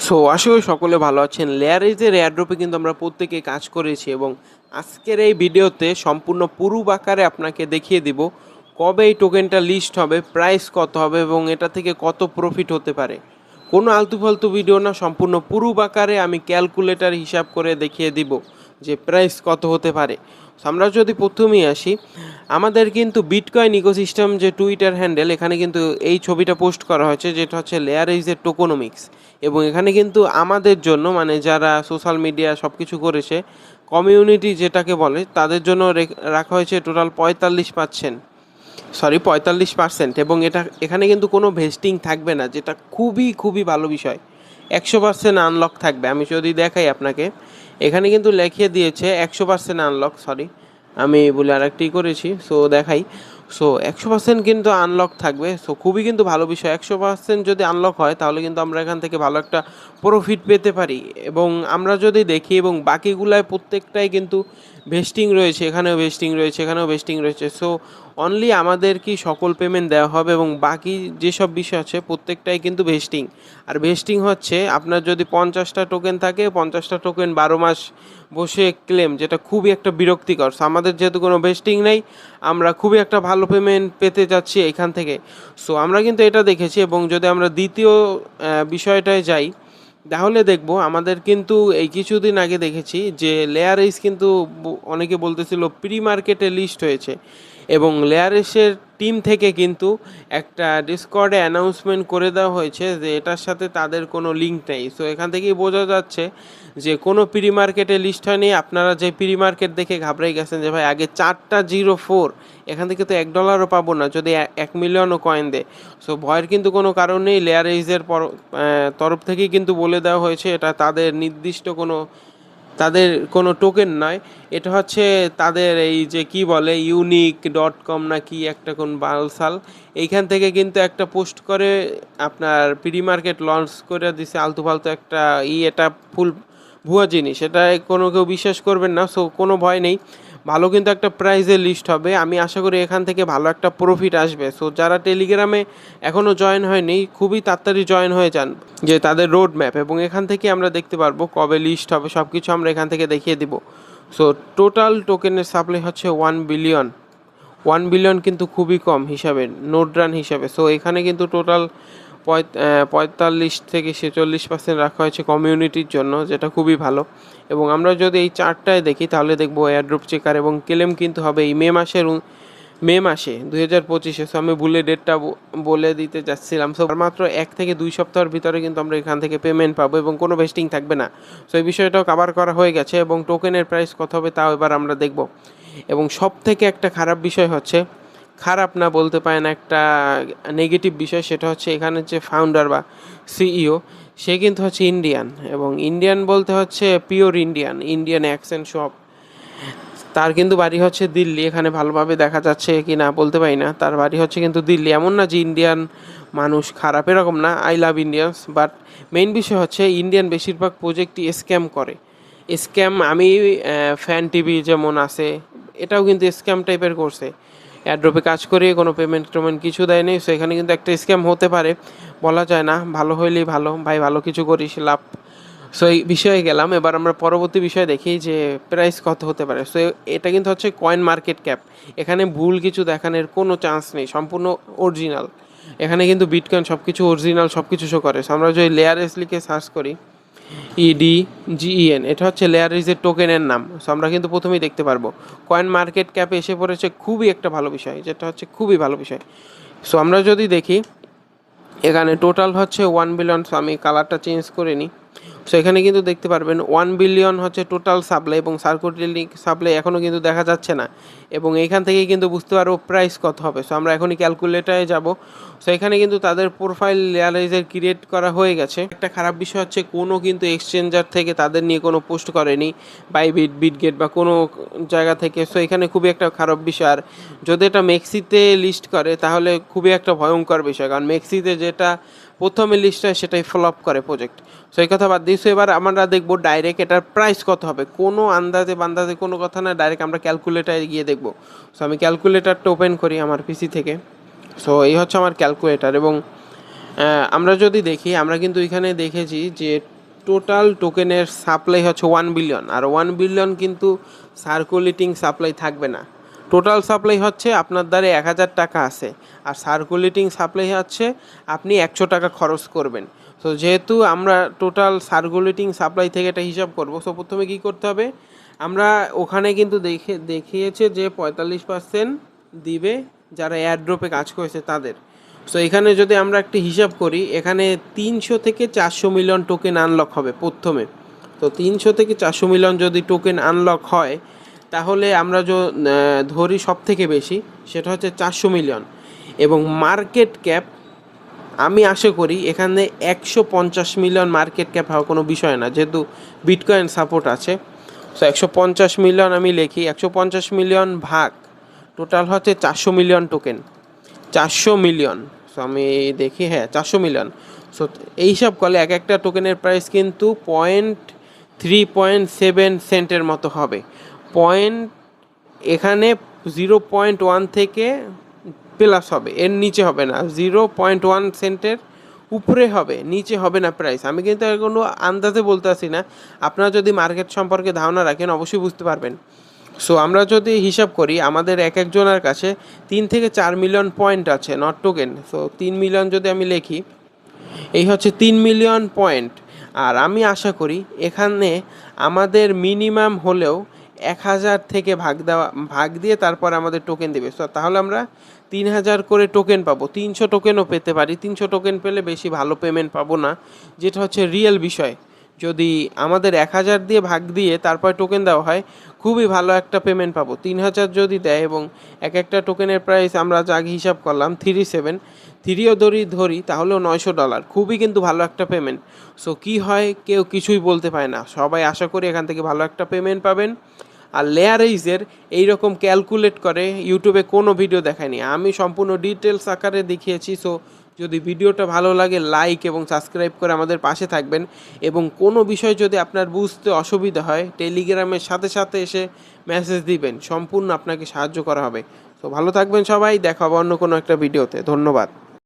So আশা করি সকলে ভালো আছেন। লেয়ারেজের এয়ারড্রপে কিন্তু আমরা প্রত্যেকে কাজ করেছি এবং আজকের এই ভিডিওতে সম্পূর্ণ পুরুষ আকারে আপনাকে দেখিয়ে দিব কবে এই টোকেনটা লিস্ট হবে, প্রাইস কত হবে এবং এটা থেকে কত প্রফিট হতে পারে। কোনো আলতু ফালতু ভিডিও না, সম্পূর্ণ পুরুষ আকারে আমি ক্যালকুলেটর হিসাব করে দেখিয়ে দিব যে প্রাইস কত হতে পারে। আমরা যদি প্রথমেই আসি, আমাদের কিন্তু বিটকয়েন ইকোসিস্টেম যে টুইটার হ্যান্ডেল, এখানে কিন্তু এই ছবিটা পোস্ট করা হয়েছে, যেটা হচ্ছে লেয়ারেজের টোকোনমিক্স। এবং এখানে কিন্তু আমাদের জন্য, মানে যারা সোশ্যাল মিডিয়া সব কিছু করেছে, কমিউনিটি যেটাকে বলে, তাদের জন্য রাখা হয়েছে টোটাল 45%, এবং এখানে কিন্তু কোনো ভেস্টিং থাকবে না, যেটা খুবই খুবই ভালো বিষয়। 100% আনলক থাকবে। আমি যদি দেখাই আপনাকে, এখানে কিন্তু লিখিয়ে দিয়েছে 100% আনলক। আমি বলে আরেকটি করেছি, সো দেখাই। সো 100% কিন্তু আনলক থাকবে। সো খুবই কিন্তু ভালো বিষয়। 100% যদি আনলক হয় তাহলে কিন্তু আমরা এখান থেকে ভালো একটা প্রফিট পেতে পারি। এবং আমরা যদি দেখি, এবং বাকিগুলায় প্রত্যেকটাই কিন্তু ভেস্টিং রয়েছে, এখানেও ভেস্টিং রয়েছে, এখানেও ভেস্টিং রয়েছে। সো অনলি আমাদের কি সকল পেমেন্ট দেওয়া হবে, এবং বাকি যেসব বিষয় আছে প্রত্যেকটাই কিন্তু ভেস্টিং। আর ভেস্টিং হচ্ছে, আপনার যদি 50টা টোকেন থাকে, 50টা টোকেন 12 মাস বসে ক্লেম, যেটা খুবই একটা বিরক্তিকর। সো আমাদের যেহেতু কোনো ভেস্টিং নেই, আমরা খুবই একটা ভালো পেমেন্ট পেতে যাচ্ছি এখান থেকে। সো আমরা কিন্তু এটা দেখেছি। এবং যদি আমরা দ্বিতীয় বিষয়টায় যাই, তাহলে দেখব আমাদের কিন্তু এই কিছুদিন আগে দেখেছি যে লেয়ার এইস কিন্তু অনেকে বলতেছিল প্রি মার্কেটে লিস্ট হয়েছে, এবং লেয়ার এসের টিম থেকে কিন্তু একটা ডিসকর্ডে অ্যানাউন্সমেন্ট করে দেওয়া হয়েছে যে এটার সাথে তাদের কোনো লিঙ্ক নেই। সো এখান থেকেই বোঝা যাচ্ছে যে কোনো প্রি মার্কেটে লিস্ট হয়নি। আপনারা যে প্রি মার্কেট দেখে ঘাবড়াই গেছেন যে ভাই আগে 4টা 04, এখান থেকে তো $1ও পাবো না যদি 1 মিলিয়নও কয়েন দেয়। সো ভয়ের কিন্তু কোনো কারণ নেই। লেয়ার এইজের তরফ থেকেই কিন্তু বলে দেওয়া হয়েছে এটা তাদের নির্দিষ্ট কোনো টোকেন নয়। এটা হচ্ছে তাদের এই যে কি বলে unique.com না কি একটা কোন বালসাল, এইখান থেকে কিন্তু একটা পোস্ট করে আপনার প্রি মার্কেট লঞ্চ করে দিছে আলতু ফালতু একটা এটা ফুল ভুয়া জিনিস। এটা কোনো কেউ বিশ্বাস করবেন না। সো কোনো ভয় নেই, ভালো কিন্তু একটা প্রাইজের লিস্ট হবে। আমি আশা করি এখান থেকে ভালো একটা প্রফিট আসবে। সো যারা টেলিগ্রামে এখনও জয়েন হয়নি, খুবই তাড়াতাড়ি জয়েন হয়ে যান, যে তাদের রোড ম্যাপ, এবং এখান থেকে আমরা দেখতে পারবো কবে লিস্ট হবে, সব কিছু আমরা এখান থেকে দেখিয়ে দিব। সো টোটাল টোকেনের সাপ্লাই হচ্ছে 1 বিলিয়ন। 1 বিলিয়ন কিন্তু খুবই কম হিসাবে, নোট রান হিসাবে। সো এখানে কিন্তু টোটাল 45 থেকে 46% রাখা হয়েছে কমিউনিটির জন্য, যেটা খুবই ভালো। এবং আমরা যদি এই চার্টটায় দেখি তাহলে দেখবো এয়ারড্রপ চেকার এবং ক্লেম কিন্তু হবে এই মে মাসে 2025-এ। সো আমি ভুলে ডেটটা বলে দিতে যাচ্ছিলাম। সো মাত্র 1 থেকে 2 সপ্তাহের ভিতরে কিন্তু আমরা এখান থেকে পেমেন্ট পাবো এবং কোনো ভেস্টিং থাকবে না। সো এই বিষয়টাও কভার করা হয়ে গেছে। এবং টোকেনের প্রাইস কত হবে তাও এবার আমরা দেখব। এবং সব থেকে একটা খারাপ বিষয় হচ্ছে, খারাপ না বলতে পারেন, একটা নেগেটিভ বিষয়, সেটা হচ্ছে এখানের যে ফাউন্ডার বা সিইও, সে কিন্তু হচ্ছে ইন্ডিয়ান। এবং ইন্ডিয়ান বলতে হচ্ছে পিওর ইন্ডিয়ান অ্যাকসেন্ট সব। তার কিন্তু বাড়ি হচ্ছে দিল্লি। এখানে ভালোভাবে দেখা যাচ্ছে কি না বলতে পারি না, তার বাড়ি হচ্ছে কিন্তু দিল্লি। এমন না যে ইন্ডিয়ান মানুষ খারাপ, এরকম না, I love Indians. But main বিষয় হচ্ছে ইন্ডিয়ান বেশিরভাগ প্রজেক্টই স্ক্যাম করে। স্ক্যাম, আমি ফ্যান টিভি যেমন আছে, এটাও কিন্তু স্ক্যাম টাইপের করছে। এয়ারড্রপে কাজ করে কোনো পেমেন্ট কিছু দেয়নি। সো এখানে কিন্তু একটা স্ক্যাম হতে পারে, বলা যায় না। ভালো হইলেই ভালো, ভাই ভালো কিছু করিস লাভ। সো এই বিষয়ে গেলাম। এবার আমরা পরবর্তী বিষয় দেখি যে প্রাইস কত হতে পারে। সো এটা কিন্তু হচ্ছে কয়েন মার্কেট ক্যাপ। এখানে ভুল কিছু দেখানোর কোনো চান্স নেই, সম্পূর্ণ অরিজিনাল। এখানে কিন্তু বিটকয়েন সব কিছু অরিজিনাল, সব কিছু শো করে। সো আমরা যদি লেয়ার এস লিখে সার্চ করি, EDGEN, এটা হচ্ছে লেয়ার এর টোকেনের নাম। সো আমরা কিন্তু প্রথমেই দেখতে পারবো কয়েন মার্কেট ক্যাপে এসে পড়েছে, খুবই একটা ভালো বিষয়, যেটা হচ্ছে খুবই ভালো বিষয়। সো আমরা যদি দেখি, এখানে টোটাল হচ্ছে 1 বিলিয়ন। সো আমি কালারটা চেঞ্জ করে নিই। সো এখানে কিন্তু দেখতে পারবেন 1 বিলিয়ন হচ্ছে টোটাল সাপ্লাই, এবং সার্কুলেটিং সাপ্লাই এখনও কিন্তু দেখা যাচ্ছে না। এবং এইখান থেকেই কিন্তু বুঝতে পারবো প্রাইস কত হবে। সো আমরা এখনই ক্যালকুলেটারে যাব। সো এখানে কিন্তু তাদের প্রোফাইল লেয়ারাইজের ক্রিয়েট করা হয়ে গেছে। একটা খারাপ বিষয় হচ্ছে কোনো কিন্তু এক্সচেঞ্জার থেকে তাদের নিয়ে কোনো পোস্ট করেনি, বাইবিট, বিটগেট বা কোনো জায়গা থেকে। সো এখানে খুবই একটা খারাপ বিষয়। আর যদি এটা মেক্সিতে লিস্ট করে তাহলে খুবই একটা ভয়ঙ্কর বিষয়, কারণ মেক্সিতে যেটা প্রথমে লিস্ট হয় সেটাই ফ্লপ করে প্রজেক্ট। সো এই কথা বাদ দিয়েছো। এবার আমরা দেখবো ডাইরেক্ট এটার প্রাইস কত হবে। কোনো আন্দাজে কোনো কথা না, ডাইরেক্ট আমরা ক্যালকুলেটারে গিয়ে দেখবো। সো আমি ক্যালকুলেটারটা ওপেন করি আমার পিসি থেকে। সো এই হচ্ছে আমার ক্যালকুলেটার। এবং আমরা যদি দেখি, আমরা কিন্তু এখানে দেখেছি যে টোটাল টোকেনের সাপ্লাই হচ্ছে 1 বিলিয়ন, আর 1 বিলিয়ন কিন্তু সার্কুলেটিং সাপ্লাই থাকবে না। টোটাল সাপ্লাই হচ্ছে আপনার দ্বারে 1000 টাকা আছে, আর সার্কুলেটিং সাপ্লাই হচ্ছে আপনি 100 টাকা খরচ করবেন। তো যেহেতু আমরা টোটাল সার্কুলেটিং সাপ্লাই থেকে এটা হিসাব করব, সো প্রথমে কী করতে হবে, আমরা ওখানে কিন্তু দেখিয়েছে যে 45% দিবে যারা এয়ারড্রপে কাজ করেছে তাদের। সো এখানে যদি আমরা একটা হিসাব করি, এখানে 300 থেকে 400 মিলিয়ন টোকেন আনলক হবে প্রথমে। তো 300 থেকে 400 মিলিয়ন যদি টোকেন আনলক হয়, তাহলে আমরা ধরি সব থেকে বেশি সেটা হচ্ছে 400 মিলিয়ন, এবং মার্কেট ক্যাপ আমি আশা করি এখানে 150 মিলিয়ন মার্কেট ক্যাপ হওয়া কোনো বিষয় না, যেহেতু বিটকয়েন সাপোর্ট আছে। সো 150 মিলিয়ন আমি লিখি, 150 মিলিয়ন ভাগ টোটাল হচ্ছে 400 মিলিয়ন টোকেন, 400 মিলিয়ন। সো আমি দেখি, হ্যাঁ 400 মিলিয়ন। সো এই হিসাব করলে এক একটা টোকেনের প্রাইস কিন্তু 3.7 সেন্টের মতো হবে। এখানে 0.1 থেকে প্লাস হবে, এর নিচে হবে না। 0.1 সেন্টের উপরে হবে, নিচে হবে না প্রাইস। আমি কিন্তু কোনো আন্দাজে বলতে আসি না, আপনারা যদি মার্কেট সম্পর্কে ধারণা রাখেন অবশ্যই বুঝতে পারবেন। সো আমরা যদি হিসাব করি, আমাদের এক একজনের কাছে 3 থেকে 4 মিলিয়ন পয়েন্ট আছে, নট টোকেন। সো 3 মিলিয়ন যদি আমি লিখি, এই হচ্ছে 3 মিলিয়ন পয়েন্ট। আর আমি আশা করি এখানে আমাদের মিনিমাম হলেও 1000 থেকে ভাগ দিয়ে তারপর আমাদের টোকেন দেবে। সো তাহলে আমরা 3000 করে টোকেন পাবো, 300 টোকেনও পেতে পারি। 300 টোকেন পেলে বেশি ভালো পেমেন্ট পাবো না, যেটা হচ্ছে রিয়েল বিষয়। যদি আমাদের 1000 দিয়ে ভাগ দিয়ে তারপর টোকেন দেওয়া হয়, খুবই ভালো একটা পেমেন্ট পাবো। 3000 যদি দেয় এবং এক একটা টোকেনের প্রাইস আমরা যা হিসাব করলাম 3.7 ধরি তাহলেও $900, খুবই কিন্তু ভালো একটা পেমেন্ট। সো কী হয়, কেউ কিছুই বলতে পারে না, সবাই আশা করি এখান থেকে ভালো একটা পেমেন্ট পাবেন। আর লেয়ারেজের এইরকম ক্যালকুলেট করে ইউটিউবে কোনো ভিডিও দেখায়নি, আমি সম্পূর্ণ ডিটেলস আকারে দেখিয়েছি। সো যদি ভিডিওটা ভালো লাগে, লাইক এবং সাবস্ক্রাইব করে আমাদের পাশে থাকবেন, এবং কোনো বিষয় যদি আপনার বুঝতে অসুবিধা হয় টেলিগ্রামের সাথে সাথে এসে মেসেজ দিবেন, সম্পূর্ণ আপনাকে সাহায্য করা হবে। তো ভালো থাকবেন সবাই, দেখা হবে অন্য কোনো একটা ভিডিওতে। ধন্যবাদ।